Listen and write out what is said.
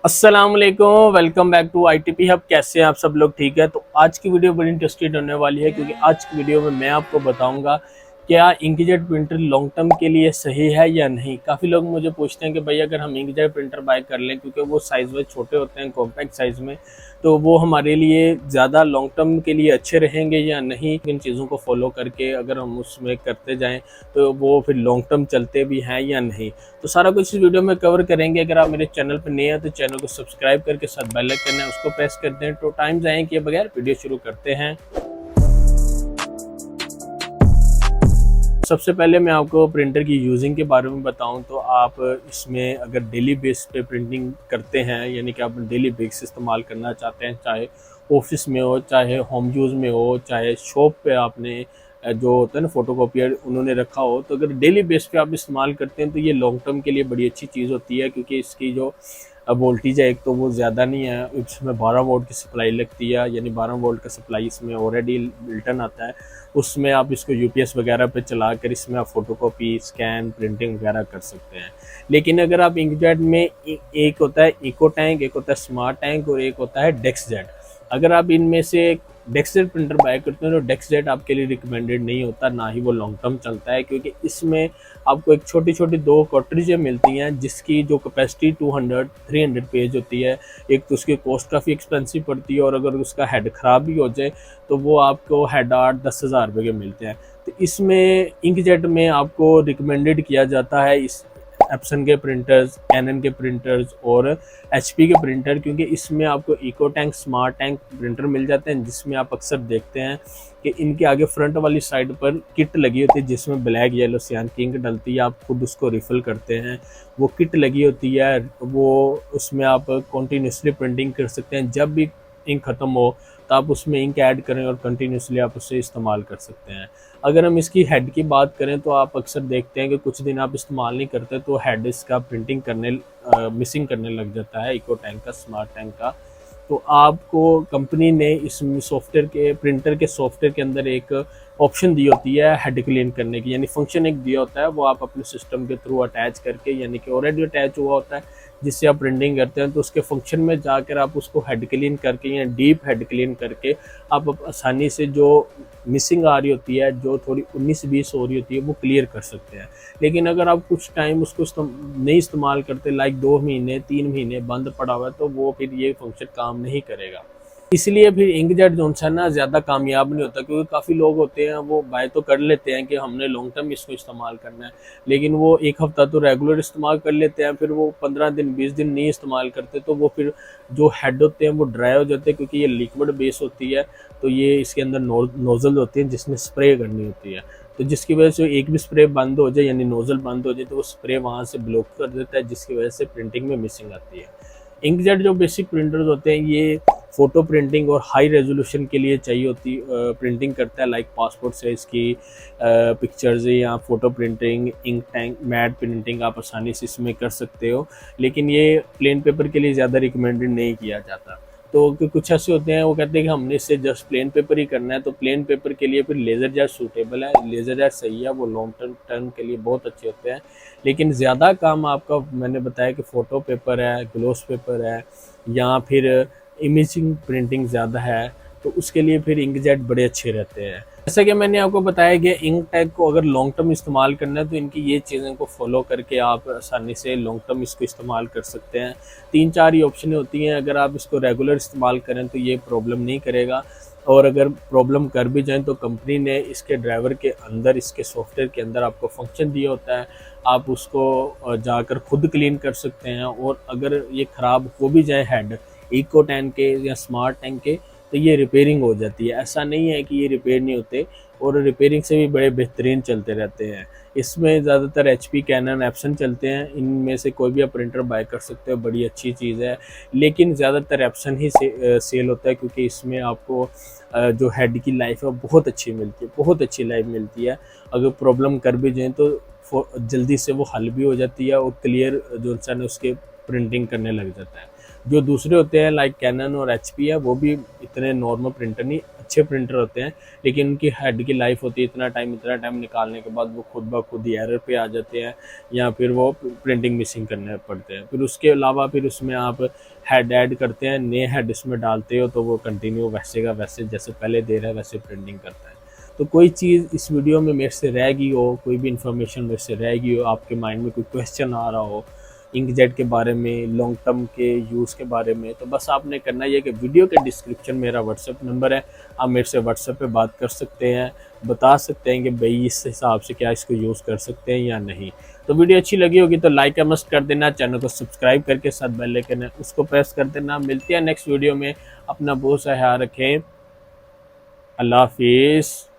अस्सलाम वालेकुम, welcome back to ITP hub. कैसे हैं आप सब लोग? ठीक है। तो आज की वीडियो बड़ी इंटरेस्टेड होने वाली है क्योंकि आज की वीडियो में मैं आपको बताऊंगा क्या इंकजेट प्रिंटर लॉन्ग टर्म के लिए सही है या नहीं। काफ़ी लोग मुझे पूछते हैं कि भाई अगर हम इंकजेट प्रिंटर बाय कर लें क्योंकि वो साइज़ में छोटे होते हैं, कॉम्पैक्ट साइज़ में, तो वो हमारे लिए ज़्यादा लॉन्ग टर्म के लिए अच्छे रहेंगे या नहीं। इन चीज़ों को फॉलो करके अगर हम उसमें करते जाएँ तो वो फिर लॉन्ग टर्म चलते भी हैं या नहीं। तो सारा कुछ इस वीडियो में कवर करेंगे। अगर आप मेरे चैनल पर नए हैं तो चैनल को सब्सक्राइब करके साथ बेल आइकन है उसको प्रेस कर दें। तो टाइम जाए किए बगैर वीडियो शुरू करते हैं। सबसे पहले मैं आपको प्रिंटर की यूजिंग के बारे में बताऊं तो आप इसमें अगर डेली बेस पे प्रिंटिंग करते हैं, यानी कि आप डेली बेस इस्तेमाल करना चाहते हैं, चाहे ऑफिस में हो, चाहे होम यूज़ में हो, चाहे शॉप पे आपने जो होता है ना फोटोकॉपियर उन्होंने रखा हो, तो अगर डेली बेस पे आप इस्तेमाल करते हैं तो ये लॉन्ग टर्म के लिए बड़ी अच्छी चीज़ होती है क्योंकि इसकी जो वोल्टेज है एक तो वो ज़्यादा नहीं है, इसमें 12 वोल्ट की सप्लाई लगती है, यानी 12 वोल्ट का सप्लाई इसमें ऑलरेडी बिल्टन आता है। उसमें आप इसको यूपीएस वगैरह पे चला कर इसमें आप फोटोकॉपी, स्कैन, प्रिंटिंग वगैरह कर सकते हैं। लेकिन अगर आप इंकजेट में एक होता है इको टैंक, एक होता है स्मार्ट टैंक और एक होता है डेस्कजेट। अगर आप इनमें से डेस्कजेट प्रिंटर बाय करते हैं तो डेस्कजेट आपके लिए रिकमेंडेड नहीं होता, ना ही वो लॉन्ग टर्म चलता है क्योंकि इसमें आपको एक छोटी छोटी दो कार्ट्रिजें मिलती हैं जिसकी जो कैपेसिटी 200-300 पेज होती है। एक तो उसकी कॉस्ट काफ़ी एक्सपेंसिव पड़ती है और अगर उसका हेड ख़राब भी हो जाए तो वो आपको हेड 8-10 हज़ार रुपये के मिलते हैं। तो इसमें इंकजेट में आपको रिकमेंडेड किया जाता है इस एप्सन के प्रिंटर्स, कैनन के प्रिंटर्स और एचपी के प्रिंटर, क्योंकि इसमें आपको eco tank, smart tank printer मिल जाते हैं जिसमें आप अक्सर देखते हैं कि इनके आगे फ्रंट वाली साइड पर किट लगी होती है जिसमें ब्लैक, येलो, सियान की इंक डलती है। आप खुद उसको रिफ़िल करते हैं, वो किट लगी होती है, वो उसमें आप कंटिन्यूसली प्रिंटिंग कर सकते हैं। जब भी इंक ख़त्म हो तो आप उसमें इंक ऐड करें और कंटिन्यूसली आप उसे इस्तेमाल कर सकते हैं। अगर हम इसकी हेड की बात करें तो आप अक्सर देखते हैं कि कुछ दिन आप इस्तेमाल नहीं करते तो हेड इसका प्रिंटिंग करने मिसिंग करने लग जाता है, इको टैंक का, स्मार्ट टैंक का। तो आपको कंपनी ने इस सॉफ्टवेयर के, प्रिंटर के सॉफ्टवेयर के अंदर एक ऑप्शन दी होती है हेड क्लीन करने की, यानी फंक्शन एक दिया होता है, वो आप अपने सिस्टम के थ्रू अटैच करके, यानी कि ऑलरेडी अटैच हुआ होता है जिससे आप प्रिंटिंग करते हैं, तो उसके फंक्शन में जाकर आप उसको हेड क्लीन करके या डीप हेड क्लीन करके आप आसानी से जो मिसिंग आ रही होती है, जो थोड़ी 19-20 हो रही होती है, वो क्लियर कर सकते हैं। लेकिन अगर आप कुछ टाइम उसको नहीं इस्तेमाल करते, लाइक 2 महीने 3 महीने बंद पड़ा हुआ है, तो वो फिर ये फंक्शन काम नहीं करेगा। इसलिए फिर इंकजेट जो है ना ज़्यादा कामयाब नहीं होता क्योंकि काफ़ी लोग होते हैं वो बाय तो कर लेते हैं कि हमने लॉन्ग टर्म इसको इस्तेमाल करना है, लेकिन वो एक हफ़्ता तो रेगुलर इस्तेमाल कर लेते हैं, फिर वो 15 दिन 20 दिन नहीं इस्तेमाल करते, तो वो फिर जो हेड होते हैं वो ड्राई हो जाते हैं क्योंकि ये लिक्विड बेस होती है। तो ये इसके अंदर नोज़ल होती है जिसमें स्प्रे करनी होती है, तो जिसकी वजह से एक भी स्प्रे बंद हो जाए, यानी नोज़ल बंद हो जाए, तो वो स्प्रे वहाँ से ब्लॉक कर देता है जिसकी वजह से प्रिंटिंग में मिसिंग आती है। इंकजेट जो बेसिक प्रिंटर्स होते हैं ये फ़ोटो प्रिंटिंग और हाई रेजोल्यूशन के लिए चाहिए होती प्रिंटिंग करता है, लाइक पासपोर्ट साइज़ की पिक्चर्स या photo printing, ink tank, matte printing आप आसानी से इसमें कर सकते हो। लेकिन ये प्लेन पेपर के लिए ज़्यादा रिकमेंडेड नहीं किया जाता। तो कुछ ऐसे होते हैं वो कहते हैं कि हमने इससे जस्ट प्लेन पेपर ही करना है, तो प्लेन पेपर के लिए फिर लेज़र जेट सूटेबल है, लेज़र जेट सही है, वो लॉन्ग टर्म के लिए बहुत अच्छे होते हैं। लेकिन ज़्यादा काम आपका, मैंने बताया कि फ़ोटो पेपर है, ग्लॉस पेपर है या फिर इमेजिंग प्रिंटिंग ज़्यादा है, तो उसके लिए फिर इंकजेट बड़े अच्छे रहते हैं। जैसा कि मैंने आपको बताया कि इंक टैग को अगर लॉन्ग टर्म इस्तेमाल करना है तो इनकी ये चीज़ों को फॉलो करके आप आसानी से लॉन्ग टर्म इसको इस्तेमाल कर सकते हैं। 3-4 ही ऑप्शन होती हैं, अगर आप इसको रेगुलर इस्तेमाल करें तो ये प्रॉब्लम नहीं करेगा, और अगर प्रॉब्लम कर भी जाए तो कंपनी ने इसके ड्राइवर के अंदर, इसके सॉफ्टवेयर के अंदर आपको फंक्शन दिया होता है, आप उसको जाकर खुद क्लीन कर सकते हैं। और अगर ये ख़राब हो भी जाए हेड इको टैंक के या स्मार्ट टैंक के, तो ये रिपेयरिंग हो जाती है, ऐसा नहीं है कि ये रिपेयर नहीं होते, और रिपेयरिंग से भी बड़े बेहतरीन चलते रहते हैं। इसमें ज़्यादातर एचपी, कैनन, एप्सन चलते हैं, इनमें से कोई भी आप प्रिंटर बाय कर सकते हो, बड़ी अच्छी चीज़ है। लेकिन ज़्यादातर एप्सन ही सेल होता है क्योंकि इसमें आपको जो हेड की लाइफ है बहुत अच्छी मिलती है, बहुत अच्छी लाइफ मिलती है। अगर प्रॉब्लम कर भी जाएँ तो जल्दी से वो हल भी हो जाती है और क्लियर जो है उसके प्रिंटिंग करने लग जाता है। जो दूसरे होते हैं लाइक कैनन और एचपी है, वो भी इतने नॉर्मल प्रिंटर नहीं, अच्छे प्रिंटर होते हैं, लेकिन उनकी हेड की लाइफ होती है इतना टाइम निकालने के बाद वो खुद ब खुद ही एरर पे आ जाते हैं, या फिर वो प्रिंटिंग मिसिंग करने पड़ते हैं। फिर उसके अलावा फिर उसमें आप हेड ऐड करते हैं, नए हेड इसमें डालते हो, तो वो कंटिन्यू वैसे का वैसे जैसे पहले दे रहा है वैसे प्रिंटिंग करता है। तो कोई चीज़ इस वीडियो में मेरे से रह गई हो, कोई भी इन्फॉर्मेशन मेरे से रह गई हो, आपके माइंड में कोई क्वेश्चन आ रहा हो इंकजेट के बारे में, लॉन्ग टर्म के यूज़ के बारे में, तो बस आपने करना ये कि वीडियो के डिस्क्रिप्शन मेरा व्हाट्सएप नंबर है, आप मेरे से व्हाट्सएप पे बात कर सकते हैं, बता सकते हैं कि भाई इस हिसाब से क्या इसको यूज़ कर सकते हैं या नहीं। तो वीडियो अच्छी लगी होगी तो लाइक या मस्ट कर देना, चैनल को सब्सक्राइब करके साथ बेल आइकन है उसको प्रेस कर देना। मिलते हैं नेक्स्ट वीडियो में, अपना बहुत सा ख्याल रखें, अल्लाह हाफिज़।